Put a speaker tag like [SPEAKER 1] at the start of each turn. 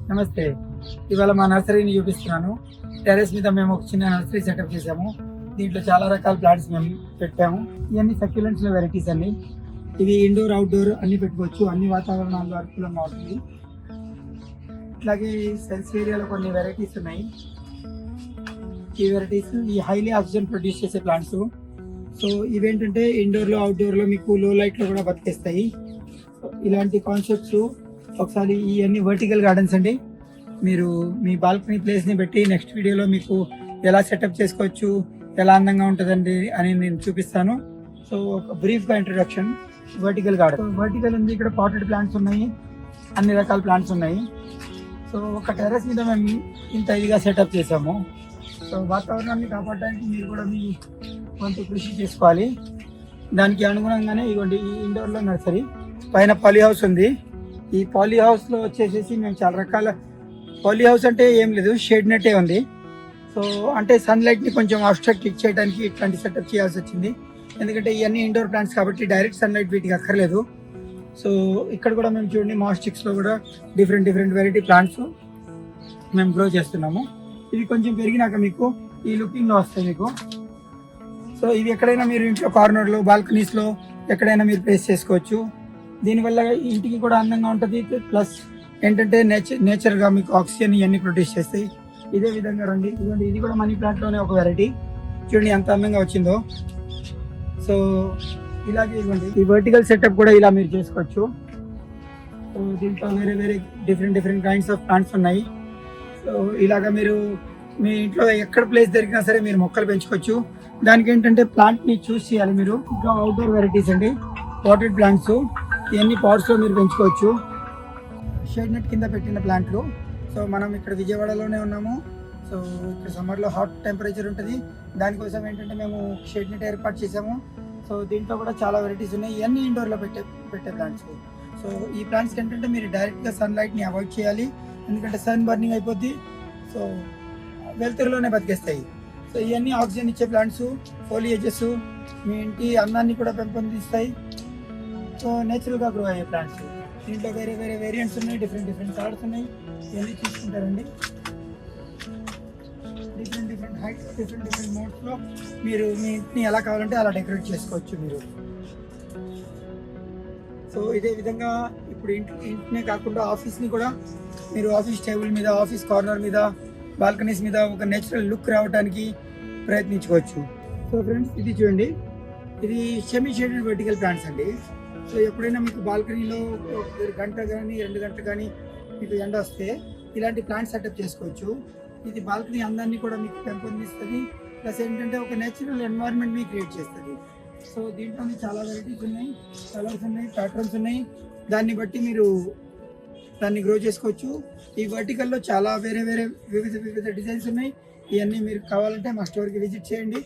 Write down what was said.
[SPEAKER 1] నమస్తే. ఇవాళ మా నర్సరీని చూపిస్తున్నాను. టెర్రస్ మీద మేము ఒక చిన్న నర్సరీ సెటప్ చేసాము. దీంట్లో చాలా రకాల ప్లాంట్స్ మేము పెట్టాము. ఇవన్నీ సక్యులెంట్స్‌లో వెరైటీస్ అండి. ఇవి ఇండోర్, అవుట్‌డోర్ అన్నీ పెట్టుకోవచ్చు. అన్ని వాతావరణాల్లో అనుకూలంగా ఉంటుంది. ఇట్లాగే సెన్స్ ఏరియాలో కొన్ని వెరైటీస్ ఉన్నాయి. ఈ వెరైటీస్ హైలీ ఆక్సిజన్ ప్రొడ్యూస్ చేసే ప్లాంట్స్. సో ఇవేంటంటే ఇండోర్‌లో, అవుట్‌డోర్‌లో మీకు లో లైట్‌లో కూడా బతికేస్తాయి. ఇలాంటి కాన్సెప్ట్స్ ఒకసారి ఇవన్నీ వర్టికల్ గార్డెన్స్ అండి. మీరు మీ బాల్కనీ ప్లేస్ని బట్టి నెక్స్ట్ వీడియోలో మీకు ఎలా సెటప్ చేసుకోవచ్చు, ఎలా అందంగా ఉంటుందండి అని నేను చూపిస్తాను. సో ఒక బ్రీఫ్గా ఇంట్రొడక్షన్. Vertical garden. వర్టికల్ ఉంది, ఇక్కడ పాటెడ్ ప్లాంట్స్ ఉన్నాయి, అన్ని రకాల ప్లాంట్స్ ఉన్నాయి. సో ఒక టెర్రస్ మీద మేము ఇంత ఇదిగా సెటప్ చేసాము. సో వాతావరణాన్ని కాపాడడానికి మీరు కూడా మీ వంతు కృషి చేసుకోవాలి. దానికి అనుగుణంగానే ఇవ్వండి ఈ ఇండోర్లో నర్సరీ. పైన పాలీ హౌస్ ఉంది. ఈ పాలీ హౌస్లో వచ్చేసేసి మేము చాలా రకాల పాలీ హౌస్ అంటే ఏం లేదు, షేడ్ నెట్టే ఉంది. సో అంటే సన్లైట్ని కొంచెం అబ్స్ట్రక్ట్ ఇచ్చేయడానికి ఇట్లాంటి సెటప్ చేయాల్సి వచ్చింది. ఎందుకంటే ఇవన్నీ ఇండోర్ ప్లాంట్స్ కాబట్టి డైరెక్ట్ సన్లైట్ వీటికి అక్కర్లేదు. సో ఇక్కడ కూడా మేము చూడండి మాస్టిక్స్లో కూడా డిఫరెంట్ వెరైటీ ప్లాంట్స్ మేము గ్రో చేస్తున్నాము. ఇవి కొంచెం పెరిగినాక మీకు ఈ లుకింగ్లో వస్తాయి మీకు. సో ఇవి ఎక్కడైనా మీరు ఇంట్లో కార్నర్లో, బాల్కనీస్లో ఎక్కడైనా మీరు ప్లేస్ చేసుకోవచ్చు. దీనివల్ల ఇంటికి కూడా అందంగా ఉంటుంది. ప్లస్ ఏంటంటే నేచర్గా మీకు ఆక్సిజన్ ఇవన్నీ ప్రొడ్యూస్ చేస్తాయి. ఇదే విధంగా రండి, ఇదిగోండి ఇది కూడా మనీ ప్లాంట్లోనే ఒక వెరైటీ. చూడండి ఎంత అందంగా వచ్చిందో. సో ఇలాగే ఇవ్వండి ఈ వర్టికల్ సెటప్ కూడా ఇలా మీరు చేసుకోవచ్చు. సో దీంట్లో వేరే డిఫరెంట్ కైండ్స్ ఆఫ్ ప్లాంట్స్ ఉన్నాయి. సో ఇలాగా మీరు మీ ఇంట్లో ఎక్కడ ప్లేస్ దొరికినా సరే మీరు మొక్కలు పెంచుకోవచ్చు. దానికి ఏంటంటే ప్లాంట్ని చూస్ చేయాలి మీరు. ఇంకా అవుట్డోర్ వెరైటీస్ అండి, పాటెడ్ ప్లాంట్స్. ఇవన్నీ పాట్స్లో మీరు పెంచుకోవచ్చు. షేడ్ నెట్ కింద పెట్టిన ప్లాంట్లు. సో మనం ఇక్కడ విజయవాడలోనే ఉన్నాము. సో ఇక్కడ సమ్మర్లో హాట్ టెంపరేచర్ ఉంటుంది. దానికోసం ఏంటంటే మేము షేడ్ నెట్ ఏర్పాటు చేసాము. సో దీంట్లో కూడా చాలా వెరైటీస్ ఉన్నాయి. ఇవన్నీ ఇండోర్లో పెట్టే ప్లాంట్స్. సో ఈ ప్లాంట్స్కి ఏంటంటే మీరు డైరెక్ట్గా సన్లైట్ని అవాయిడ్ చేయాలి. ఎందుకంటే సన్ బర్నింగ్ అయిపోద్ది. సో వెలుతురులోనే బతికేస్తాయి. సో ఇవన్నీ ఆక్సిజన్ ఇచ్చే ప్లాంట్స్, ఫోలియేజెస్ మీ ఇంటి అందాన్ని కూడా పెంపొందిస్తాయి. సో నేచురల్గా గ్రో అయ్యే ప్లాంట్స్. దీంట్లో వేరే వేరియంట్స్ ఉన్నాయి, డిఫరెంట్ కలర్స్ ఉన్నాయి. ఇవన్నీ చూసుకుంటారండి. డిఫరెంట్ హైట్స్, డిఫరెంట్ మోడ్స్లో మీరు మీ ఇంటిని ఎలా కావాలంటే అలా డెకరేట్ చేసుకోవచ్చు మీరు. సో ఇదే విధంగా ఇప్పుడు ఇంటినే కాకుండా ఆఫీస్ని కూడా మీరు ఆఫీస్ టేబుల్ మీద, ఆఫీస్ కార్నర్ మీద, బాల్కనీస్ మీద ఒక నేచురల్ లుక్ రావడానికి ప్రయత్నించుకోవచ్చు. సో ఫ్రెండ్స్ ఇది చూడండి, ఇది సెమీ షేడెడ్ వర్టికల్ ప్లాంట్స్ అండి. సో ఎప్పుడైనా మీకు బాల్కనీలో గంట కానీ 2 గంటలు కానీ మీకు ఎండ వస్తే ఇలాంటి ప్లాంట్ సెటప్ చేసుకోవచ్చు. ఇది బాల్కనీ అందాన్ని కూడా మీకు పెంపొందిస్తుంది. ప్లస్ ఏంటంటే ఒక నేచురల్ ఎన్వైరన్మెంట్ని క్రియేట్ చేస్తుంది. సో దీంట్లోనే చాలా వెరైటీస్ ఉన్నాయి, కలర్స్ ఉన్నాయి, ప్యాటర్న్స్ ఉన్నాయి. దాన్ని బట్టి మీరు దాన్ని గ్రో చేసుకోవచ్చు. ఈ వర్టికల్లో చాలా వివిధ డిజైన్స్ ఉన్నాయి. ఇవన్నీ మీరు కావాలంటే మా స్టోర్కి విజిట్ చేయండి.